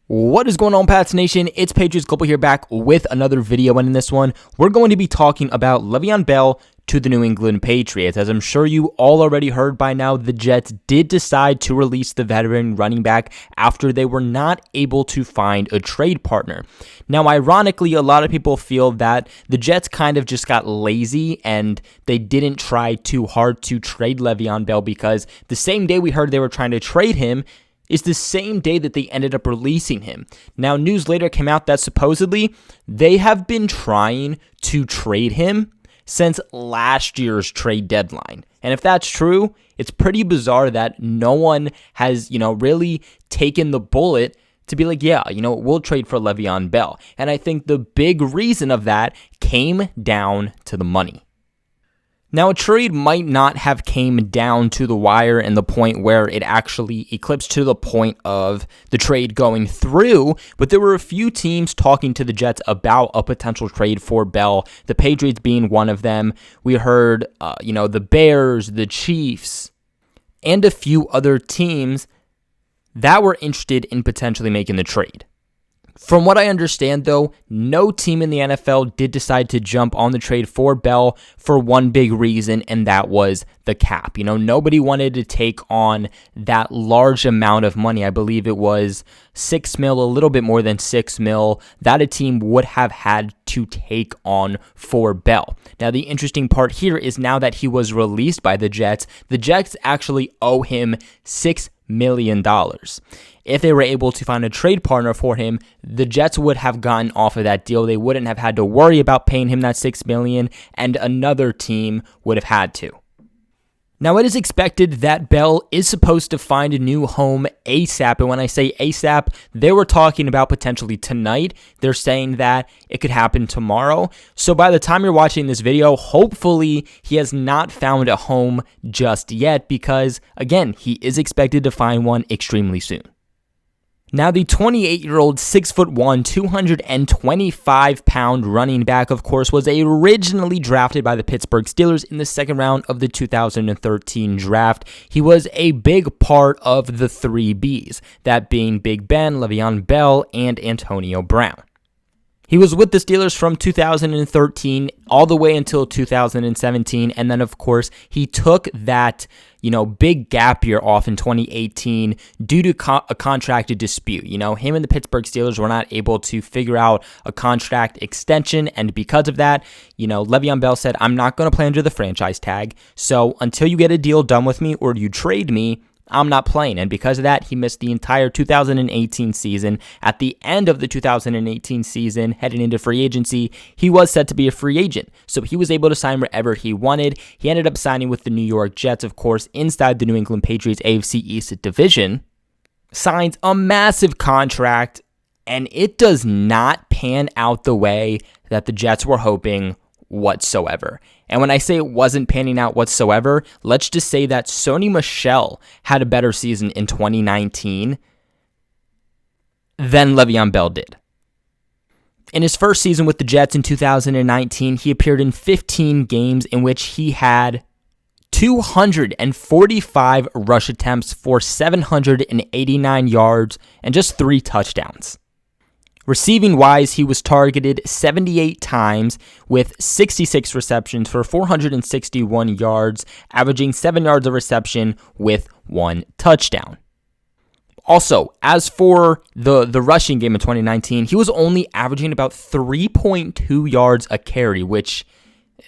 What is going on, Pats Nation? It's Patriots Global here, back with another video, and in this one, we're going to be talking about Le'Veon Bell to the New England Patriots. As I'm sure you all already heard by now, the Jets did decide to release the veteran running back after they were not able to find a trade partner. Now, ironically, a lot of people feel that the Jets kind of just got lazy and they didn't try too hard to trade Le'Veon Bell, because the same day we heard they were trying to trade him is the same day that they ended up releasing him. Now, news later came out that supposedly they have been trying to trade him since last year's trade deadline. And if that's true, it's pretty bizarre that no one has, really taken the bullet to be like, yeah, we'll trade for Le'Veon Bell. And I think the big reason of that came down to the money. Now, a trade might not have came down to the wire and the point where it actually eclipsed to the point of the trade going through, but there were a few teams talking to the Jets about a potential trade for Bell, the Patriots being one of them. We heard, the Bears, the Chiefs, and a few other teams that were interested in potentially making the trade. From what I understand, though, no team in the NFL did decide to jump on the trade for Bell for one big reason, and that was the cap. Nobody wanted to take on that large amount of money. I believe it was $6 million, a little bit more than $6 million, that a team would have had to take on for Bell. Now, the interesting part here is now that he was released by the Jets actually owe him $6 million. If they were able to find a trade partner for him, the Jets would have gotten off of that deal. They wouldn't have had to worry about paying him that $6 million, and another team would have had to. Now, it is expected that Bell is supposed to find a new home ASAP, and when I say ASAP, they were talking about potentially tonight. They're saying that it could happen tomorrow. So by the time you're watching this video, hopefully he has not found a home just yet, because, again, he is expected to find one extremely soon. Now, the 28-year-old, 6'1", 225-pound running back, of course, was originally drafted by the Pittsburgh Steelers in the second round of the 2013 draft. He was a big part of the three Bs, that being Big Ben, Le'Veon Bell, and Antonio Brown. He was with the Steelers from 2013 all the way until 2017, and then, of course, he took that big gap year off in 2018 due to a contract dispute. Him and the Pittsburgh Steelers were not able to figure out a contract extension, and because of that, Le'Veon Bell said, I'm not going to play under the franchise tag, so until you get a deal done with me or you trade me, I'm not playing. And because of that, he missed the entire 2018 season. At the end of the 2018 season, heading into free agency, he was set to be a free agent. So he was able to sign wherever he wanted. He ended up signing with the New York Jets, of course, inside the New England Patriots AFC East division. Signs a massive contract, and it does not pan out the way that the Jets were hoping whatsoever. And when I say it wasn't panning out whatsoever, let's just say that Sony Michel had a better season in 2019 than Le'Veon Bell did. In his first season with the Jets in 2019, he appeared in 15 games in which he had 245 rush attempts for 789 yards and just 3 touchdowns. Receiving-wise, he was targeted 78 times with 66 receptions for 461 yards, averaging 7 yards a reception with 1 touchdown. Also, as for the rushing game in 2019, he was only averaging about 3.2 yards a carry, which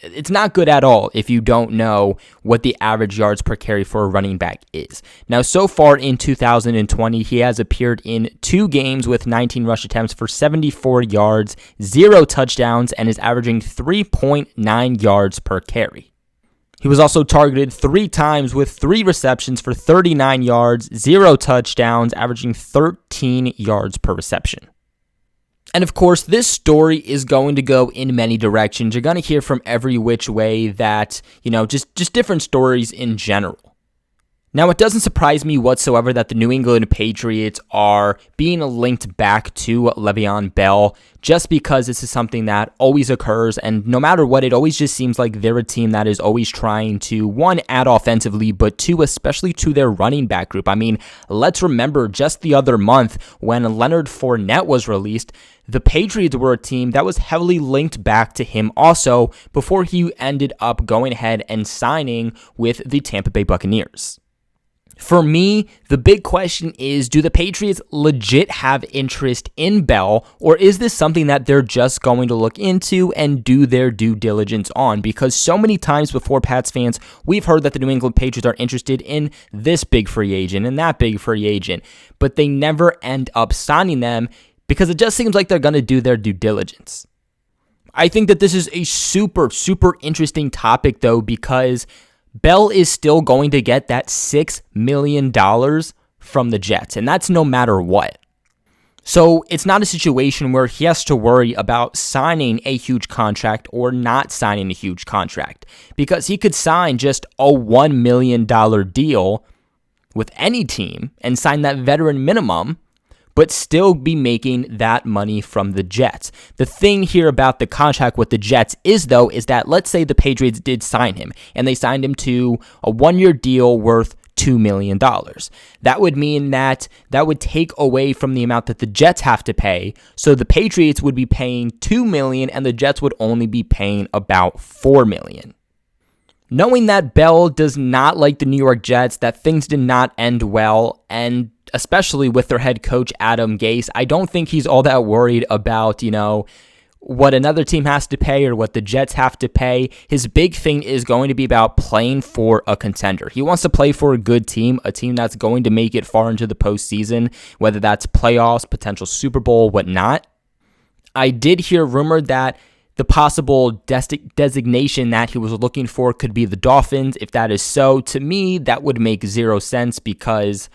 it's not good at all if you don't know what the average yards per carry for a running back is. Now, so far in 2020, he has appeared in 2 games with 19 rush attempts for 74 yards, 0 touchdowns, and is averaging 3.9 yards per carry. He was also targeted 3 times with 3 receptions for 39 yards, 0 touchdowns, averaging 13 yards per reception. And of course, this story is going to go in many directions. You're going to hear from every which way that, just different stories in general. Now, it doesn't surprise me whatsoever that the New England Patriots are being linked back to Le'Veon Bell, just because this is something that always occurs, and no matter what, it always just seems like they're a team that is always trying to, one, add offensively, but two, especially to their running back group. I mean, let's remember just the other month when Leonard Fournette was released, the Patriots were a team that was heavily linked back to him also before he ended up going ahead and signing with the Tampa Bay Buccaneers. For me, the big question is, do the Patriots legit have interest in Bell, or is this something that they're just going to look into and do their due diligence on? Because so many times before, Pats fans, we've heard that the New England Patriots are interested in this big free agent and that big free agent, but they never end up signing them because it just seems like they're going to do their due diligence. I think that this is a super, super interesting topic, though, because Bell is still going to get that $6 million from the Jets, and that's no matter what. So it's not a situation where he has to worry about signing a huge contract or not signing a huge contract, because he could sign just a $1 million deal with any team and sign that veteran minimum, but still be making that money from the Jets. The thing here about the contract with the Jets is that let's say the Patriots did sign him, and they signed him to a one-year deal worth $2 million. That would mean that would take away from the amount that the Jets have to pay, so the Patriots would be paying $2 million, and the Jets would only be paying about $4 million. Knowing that Bell does not like the New York Jets, that things did not end well, and especially with their head coach, Adam Gase, I don't think he's all that worried about, what another team has to pay or what the Jets have to pay. His big thing is going to be about playing for a contender. He wants to play for a good team, a team that's going to make it far into the postseason, whether that's playoffs, potential Super Bowl, whatnot. I did hear rumored that the possible designation that he was looking for could be the Dolphins. If that is so, to me, that would make zero sense because,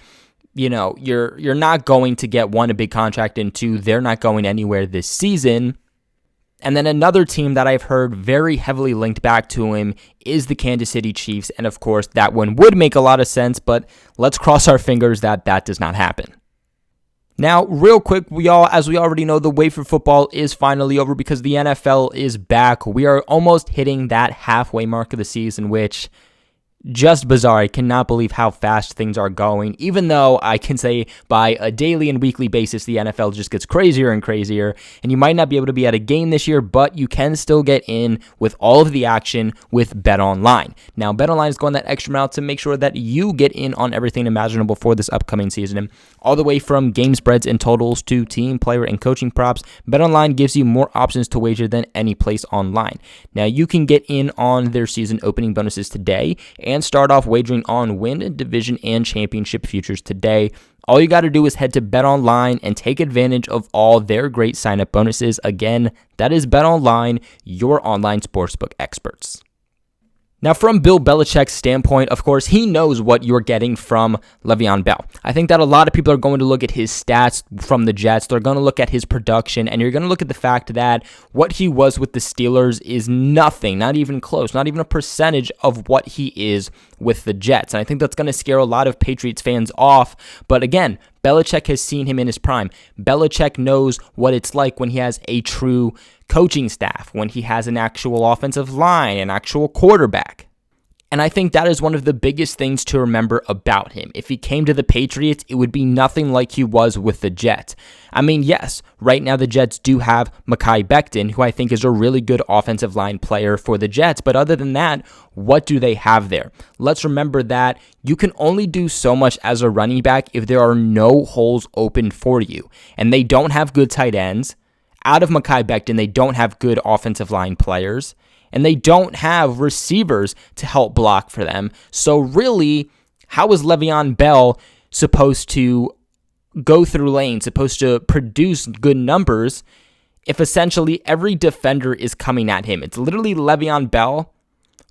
you're not going to get, one, a big contract, and two, they're not going anywhere this season. And then another team that I've heard very heavily linked back to him is the Kansas City Chiefs. And of course, that one would make a lot of sense, but let's cross our fingers that that does not happen. Now, real quick, as we already know, the wait for football is finally over because the NFL is back. We are almost hitting that halfway mark of the season, which just bizarre. I cannot believe how fast things are going, even though I can say by a daily and weekly basis, the NFL just gets crazier and crazier, and you might not be able to be at a game this year, but you can still get in with all of the action with BetOnline. Now, BetOnline is going that extra mile to make sure that you get in on everything imaginable for this upcoming season, all the way from game spreads and totals to team, player, and coaching props. BetOnline gives you more options to wager than any place online. Now, you can get in on their season opening bonuses today and start off wagering on win, division, and championship futures today. All you got to do is head to BetOnline and take advantage of all their great sign-up bonuses. Again, that is BetOnline, your online sportsbook experts. Now, from Bill Belichick's standpoint, of course, he knows what you're getting from Le'Veon Bell. I think that a lot of people are going to look at his stats from the Jets. They're going to look at his production, and you're going to look at the fact that what he was with the Steelers is nothing, not even close, not even a percentage of what he is with the Jets. And I think that's going to scare a lot of Patriots fans off. But again, Belichick has seen him in his prime. Belichick knows what it's like when he has a true coaching staff, when he has an actual offensive line, an actual quarterback. And I think that is one of the biggest things to remember about him. If he came to the Patriots, it would be nothing like he was with the Jets. I mean, yes, right now the Jets do have Mekhi Becton, who I think is a really good offensive line player for the Jets. But other than that, what do they have there? Let's remember that you can only do so much as a running back if there are no holes open for you. And they don't have good tight ends. Out of Mekhi Becton, they don't have good offensive line players. And they don't have receivers to help block for them. So really, how is Le'Veon Bell supposed to go through lanes, supposed to produce good numbers, if essentially every defender is coming at him? It's literally Le'Veon Bell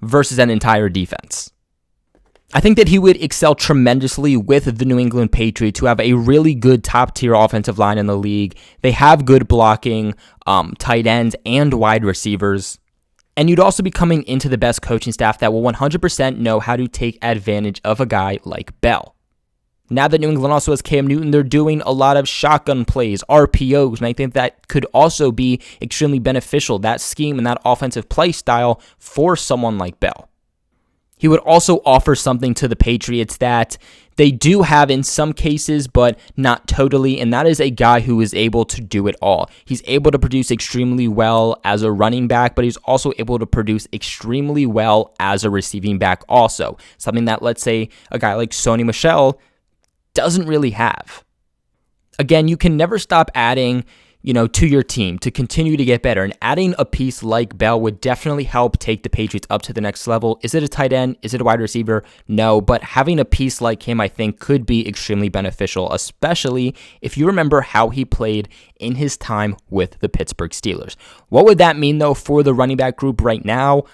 versus an entire defense. I think that he would excel tremendously with the New England Patriots, who have a really good top-tier offensive line in the league. They have good blocking, tight ends, and wide receivers. And you'd also be coming into the best coaching staff that will 100% know how to take advantage of a guy like Bell. Now that New England also has Cam Newton, they're doing a lot of shotgun plays, RPOs, and I think that could also be extremely beneficial, that scheme and that offensive play style for someone like Bell. He would also offer something to the Patriots that they do have in some cases, but not totally, and that is a guy who is able to do it all. He's able to produce extremely well as a running back, but he's also able to produce extremely well as a receiving back also, something that, let's say, a guy like Sony Michel doesn't really have. Again, you can never stop adding, to your team to continue to get better. And adding a piece like Bell would definitely help take the Patriots up to the next level. Is it a tight end? Is it a wide receiver? No, but having a piece like him, I think, could be extremely beneficial, especially if you remember how he played in his time with the Pittsburgh Steelers. What would that mean, though, for the running back group right now?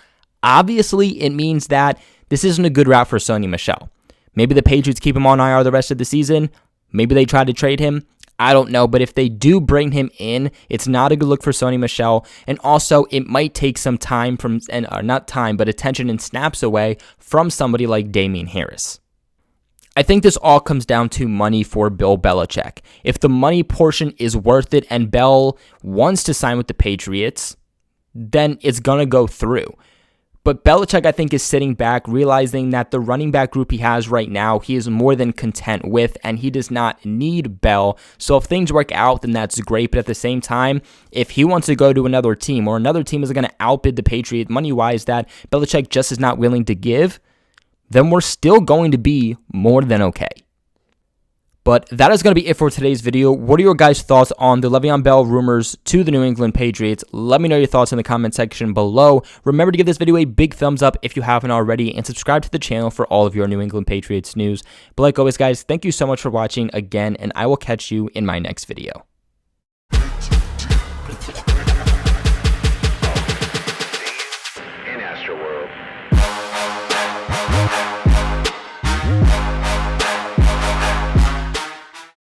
Obviously, it means that this isn't a good route for Sony Michel. Maybe the Patriots keep him on IR the rest of the season. Maybe they try to trade him. I don't know, but if they do bring him in, it's not a good look for Sony Michel, and also it might take some time attention and snaps away from somebody like Damian Harris. I think this all comes down to money for Bill Belichick. If the money portion is worth it and Bell wants to sign with the Patriots, then it's going to go through. But Belichick, I think, is sitting back, realizing that the running back group he has right now, he is more than content with, and he does not need Bell. So if things work out, then that's great. But at the same time, if he wants to go to another team, or another team is going to outbid the Patriots money-wise that Belichick just is not willing to give, then we're still going to be more than okay. But that is going to be it for today's video. What are your guys' thoughts on the Le'Veon Bell rumors to the New England Patriots? Let me know your thoughts in the comment section below. Remember to give this video a big thumbs up if you haven't already, and subscribe to the channel for all of your New England Patriots news. But like always, guys, thank you so much for watching again, and I will catch you in my next video.